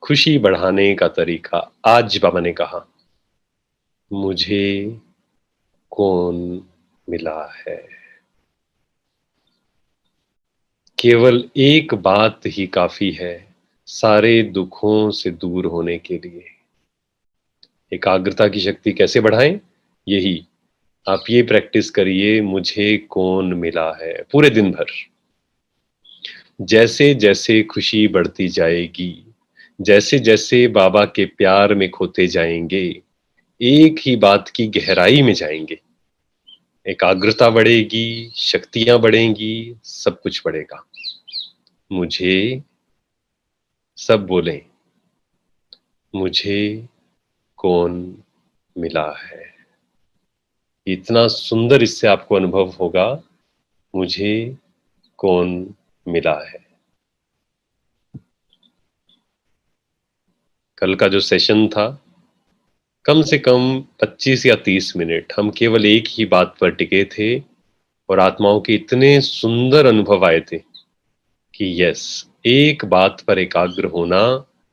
खुशी बढ़ाने का तरीका। आज बाबा ने कहा, मुझे कौन मिला है। केवल एक बात ही काफी है सारे दुखों से दूर होने के लिए। एकाग्रता की शक्ति कैसे बढ़ाएं? यही, आप ये प्रैक्टिस करिए, मुझे कौन मिला है, पूरे दिन भर। जैसे जैसे खुशी बढ़ती जाएगी, जैसे जैसे बाबा के प्यार में खोते जाएंगे, एक ही बात की गहराई में जाएंगे, एकाग्रता बढ़ेगी, शक्तियां बढ़ेंगी, सब कुछ बढ़ेगा। मुझे, सब बोलें, मुझे कौन मिला है। इतना सुंदर इससे आपको अनुभव होगा, मुझे कौन मिला है। कल का जो सेशन था, कम से कम 25 या 30 मिनट हम केवल एक ही बात पर टिके थे और आत्माओं के इतने सुंदर अनुभव आए थे कि यस, एक बात पर एकाग्र होना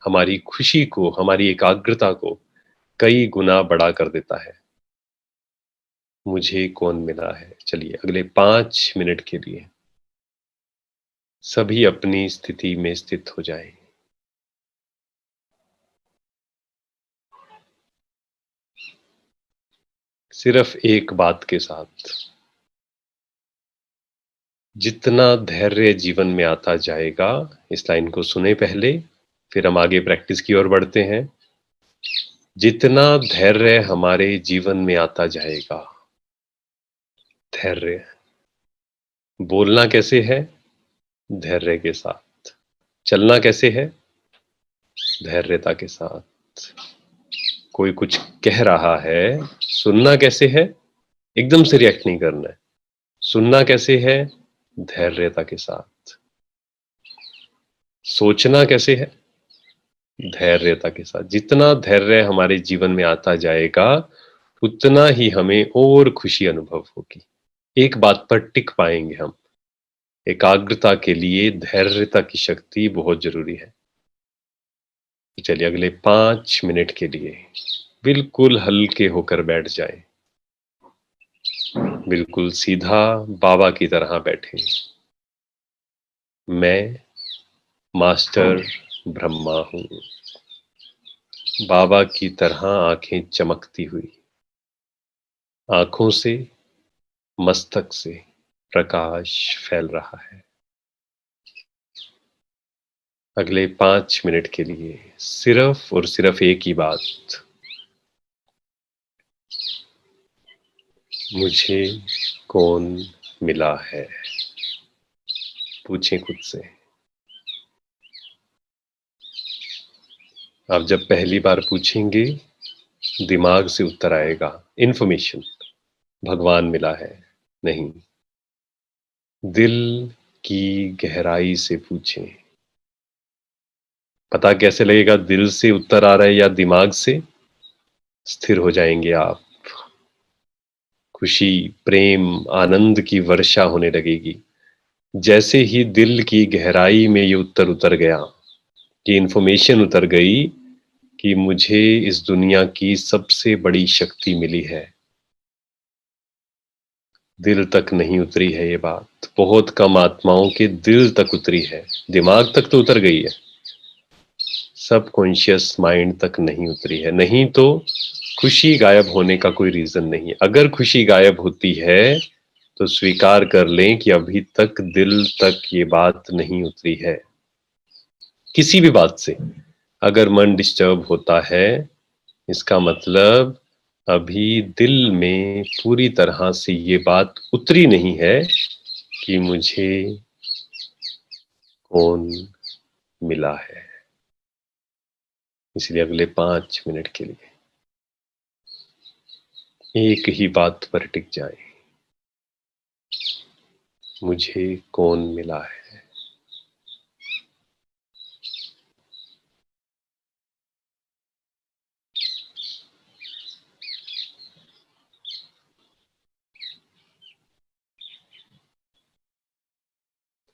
हमारी खुशी को, हमारी एकाग्रता को कई गुना बड़ा कर देता है। मुझे कौन मिला है। चलिए अगले 5 मिनट के लिए सभी अपनी स्थिति में स्थित हो जाएं। सिर्फ एक बात के साथ, जितना धैर्य जीवन में आता जाएगा, इस लाइन को सुने पहले, फिर हम आगे प्रैक्टिस की ओर बढ़ते हैं। जितना धैर्य हमारे जीवन में आता जाएगा, धैर्य, बोलना कैसे है? धैर्य के साथ। चलना कैसे है? धैर्यता के साथ। कोई कुछ कह रहा है, सुनना कैसे है? एकदम से रिएक्ट नहीं करना है। सुनना कैसे है? धैर्यता के साथ। सोचना कैसे है? धैर्यता के साथ। जितना धैर्य हमारे जीवन में आता जाएगा, उतना ही हमें और खुशी अनुभव होगी। एक बात पर टिक पाएंगे हम। एकाग्रता के लिए धैर्यता की शक्ति बहुत जरूरी है। चलिए अगले 5 मिनट के लिए बिल्कुल हल्के होकर बैठ जाए, बिल्कुल सीधा बाबा की तरह बैठे। मैं मास्टर ब्रह्मा हूं। बाबा की तरह आंखें चमकती हुई, आंखों से, मस्तक से प्रकाश फैल रहा है। अगले 5 मिनट के लिए सिर्फ और सिर्फ एक ही बात, मुझे कौन मिला है। पूछें खुद से। आप जब पहली बार पूछेंगे, दिमाग से उत्तर आएगा, इंफॉर्मेशन, भगवान मिला है, नहीं। दिल की गहराई से पूछें। पता कैसे लगेगा दिल से उत्तर आ रहा है या दिमाग से? स्थिर हो जाएंगे आप। खुशी, प्रेम, आनंद की वर्षा होने लगेगी। जैसे ही दिल की गहराई में ये उत्तर उतर गया, कि इंफॉर्मेशन उतर गई कि मुझे इस दुनिया की सबसे बड़ी शक्ति मिली है। दिल तक नहीं उतरी है ये बात, बहुत कम आत्माओं के दिल तक उतरी है। दिमाग तक तो उतर गई है, सब कॉन्शियस माइंड तक नहीं उतरी है। नहीं तो खुशी गायब होने का कोई रीजन नहीं। अगर खुशी गायब होती है तो स्वीकार कर लें कि अभी तक दिल तक ये बात नहीं उतरी है। किसी भी बात से अगर मन डिस्टर्ब होता है, इसका मतलब अभी दिल में पूरी तरह से ये बात उतरी नहीं है कि मुझे कौन मिला है। इसलिए अगले 5 मिनट के लिए एक ही बात पर टिक जाए, मुझे कौन मिला है।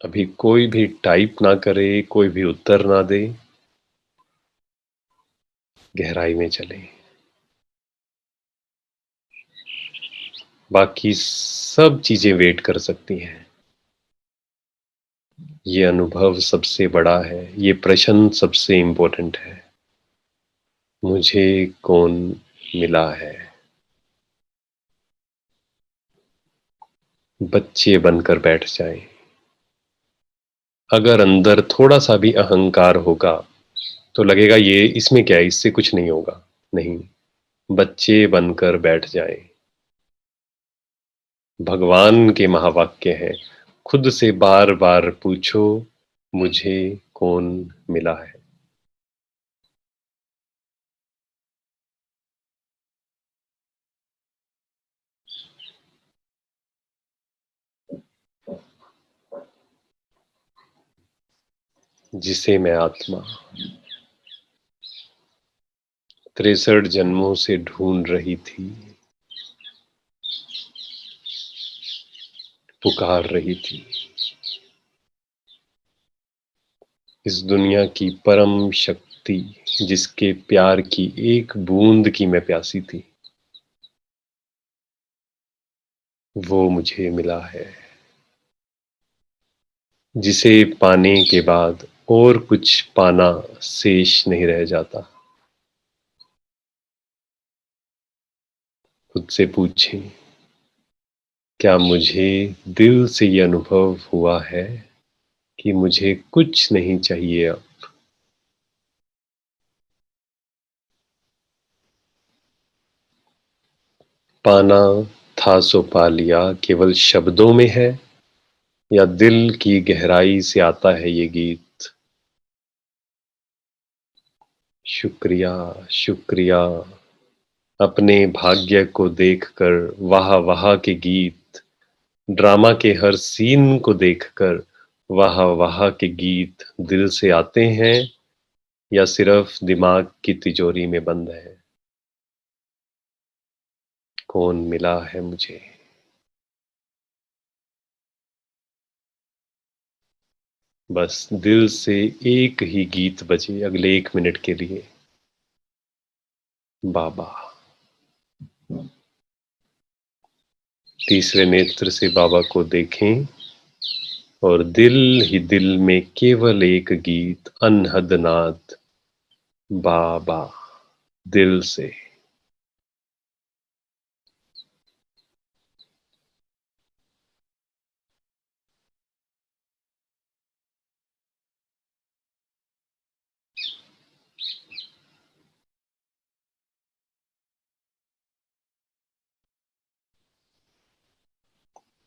अभी कोई भी टाइप ना करे, कोई भी उत्तर ना दे, गहराई में चले। बाकी सब चीजें वेट कर सकती हैं। ये अनुभव सबसे बड़ा है, ये प्रश्न सबसे इम्पोर्टेंट है। मुझे कौन मिला है? बच्चे बनकर बैठ जाएं। अगर अंदर थोड़ा सा भी अहंकार होगा तो लगेगा ये इसमें क्या है, इससे कुछ नहीं होगा। नहीं, बच्चे बनकर बैठ जाएं। भगवान के महावाक्य हैं। खुद से बार बार पूछो, मुझे कौन मिला है? जिसे मैं आत्मा 63 जन्मों से ढूंढ रही थी, पुकार रही थी। इस दुनिया की परम शक्ति, जिसके प्यार की एक बूंद की मैं प्यासी थी, वो मुझे मिला है। जिसे पाने के बाद और कुछ पाना शेष नहीं रह जाता। खुद से पूछें, क्या मुझे दिल से ये अनुभव हुआ है कि मुझे कुछ नहीं चाहिए अब? पाना था सो पा लिया केवल शब्दों में है, या दिल की गहराई से आता है ये गीत? शुक्रिया, शुक्रिया। अपने भाग्य को देखकर वाह वाह के गीत, ड्रामा के हर सीन को देखकर वाह वाह के गीत दिल से आते हैं, या सिर्फ दिमाग की तिजोरी में बंद है? कौन मिला है मुझे? बस दिल से एक ही गीत बजे अगले 1 मिनट के लिए। बाबा। तीसरे नेत्र से बाबा को देखें और दिल ही दिल में केवल एक गीत, अनहद नाद, बाबा, दिल से।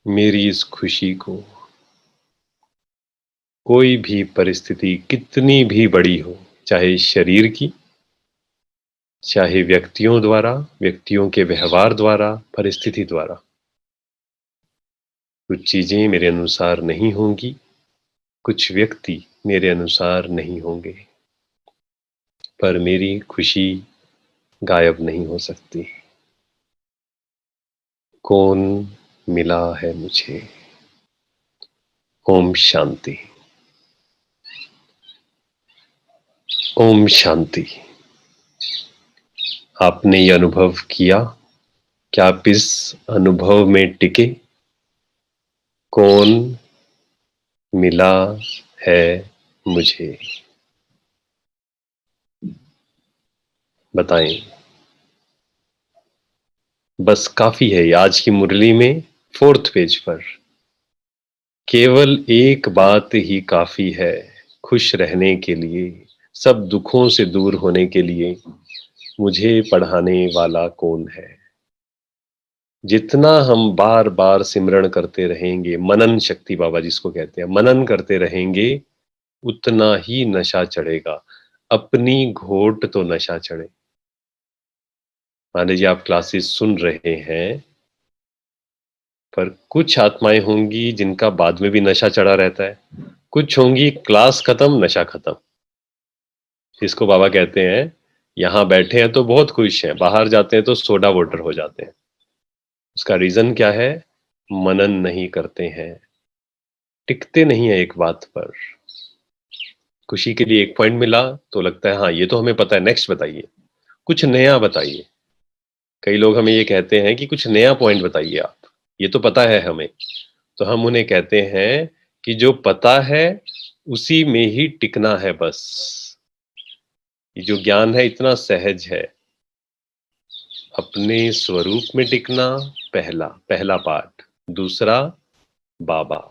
मेरी इस खुशी को कोई भी परिस्थिति कितनी भी बड़ी हो, चाहे शरीर की, चाहे व्यक्तियों द्वारा, व्यक्तियों के व्यवहार द्वारा, परिस्थिति द्वारा, कुछ चीजें मेरे अनुसार नहीं होंगी, कुछ व्यक्ति मेरे अनुसार नहीं होंगे, पर मेरी खुशी गायब नहीं हो सकती। कौन मिला है मुझे? ओम शांति। ओम शांति। आपने ये अनुभव किया? क्या आप इस अनुभव में टिके? कौन मिला है मुझे? बताएं। बस काफी है। आज की मुरली में 4th पेज पर केवल एक बात ही काफी है खुश रहने के लिए, सब दुखों से दूर होने के लिए। मुझे पढ़ाने वाला कौन है? जितना हम बार बार सिमरण करते रहेंगे, मनन शक्ति बाबा जिसको कहते हैं, मनन करते रहेंगे, उतना ही नशा चढ़ेगा। अपनी घोट तो नशा चढ़े। मान लीजिए आप क्लासेस सुन रहे हैं, पर कुछ आत्माएं होंगी जिनका बाद में भी नशा चढ़ा रहता है, कुछ होंगी क्लास खत्म नशा खत्म। इसको बाबा कहते हैं, यहां बैठे हैं तो बहुत खुश हैं, बाहर जाते हैं तो सोडा वाटर हो जाते हैं। उसका रीजन क्या है? मनन नहीं करते हैं, टिकते नहीं है एक बात पर। खुशी के लिए एक पॉइंट मिला तो लगता है हाँ ये तो हमें पता है, नेक्स्ट बताइए। कुछ नया बताइए। कई लोग हमें ये कहते हैं कि कुछ नया पॉइंट बताइए आप, ये तो पता है हमें। तो हम उन्हें कहते हैं कि जो पता है उसी में ही टिकना है बस। ये जो ज्ञान है इतना सहज है। अपने स्वरूप में टिकना पहला पहला पाठ। दूसरा, बाबा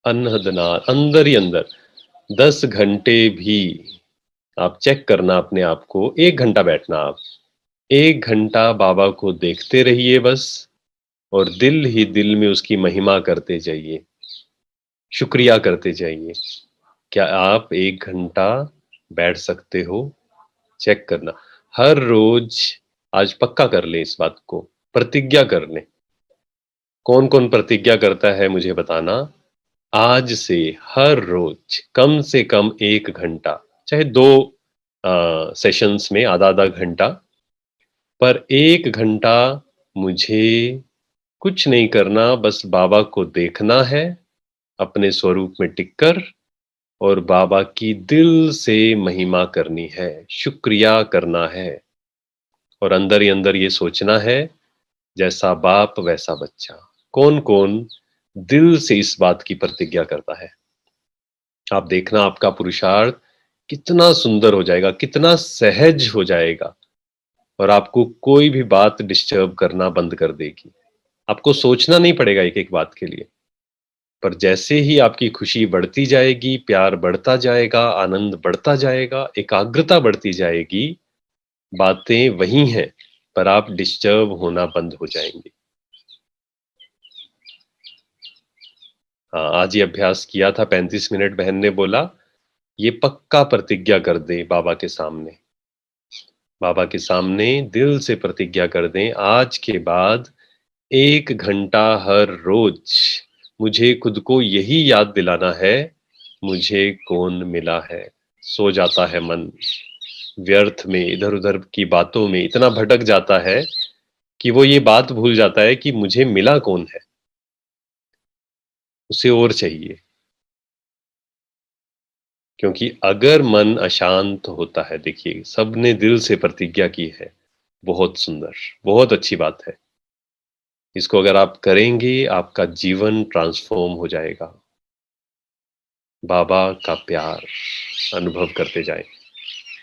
अनहदनार, अंदर ही अंदर 10 घंटे भी आप चेक करना अपने आप को। 1 घंटा बैठना आप, 1 घंटा बाबा को देखते रहिए बस, और दिल ही दिल में उसकी महिमा करते जाइए, शुक्रिया करते जाइए। क्या आप 1 घंटा बैठ सकते हो? चेक करना हर रोज। आज पक्का कर ले इस बात को, प्रतिज्ञा कर ले। कौन कौन प्रतिज्ञा करता है मुझे बताना। आज से हर रोज कम से कम 1 घंटा, चाहे 2 सेशंस में आधा आधा घंटा, पर 1 घंटा मुझे कुछ नहीं करना, बस बाबा को देखना है अपने स्वरूप में टिककर, और बाबा की दिल से महिमा करनी है, शुक्रिया करना है। और अंदर ही अंदर ये सोचना है, जैसा बाप वैसा बच्चा। कौन कौन दिल से इस बात की प्रतिज्ञा करता है? आप देखना आपका पुरुषार्थ कितना सुंदर हो जाएगा, कितना सहज हो जाएगा, और आपको कोई भी बात डिस्टर्ब करना बंद कर देगी। आपको सोचना नहीं पड़ेगा एक एक बात के लिए। पर जैसे ही आपकी खुशी बढ़ती जाएगी, प्यार बढ़ता जाएगा, आनंद बढ़ता जाएगा, एकाग्रता बढ़ती जाएगी, बातें वही हैं, पर आप डिस्टर्ब होना बंद हो जाएंगे। हाँ, आज ये अभ्यास किया था 35 मिनट। बहन ने बोला ये पक्का प्रतिज्ञा कर दे बाबा के सामने। बाबा के सामने दिल से प्रतिज्ञा कर दें, आज के बाद 1 घंटा हर रोज मुझे खुद को यही याद दिलाना है, मुझे कौन मिला है। सो जाता है मन, व्यर्थ में इधर उधर की बातों में इतना भटक जाता है कि वो ये बात भूल जाता है कि मुझे मिला कौन है, उसे और चाहिए। क्योंकि अगर मन अशांत होता है, देखिए सबने दिल से प्रतिज्ञा की है, बहुत सुंदर, बहुत अच्छी बात है। इसको अगर आप करेंगे आपका जीवन ट्रांसफॉर्म हो जाएगा। बाबा का प्यार अनुभव करते जाएं।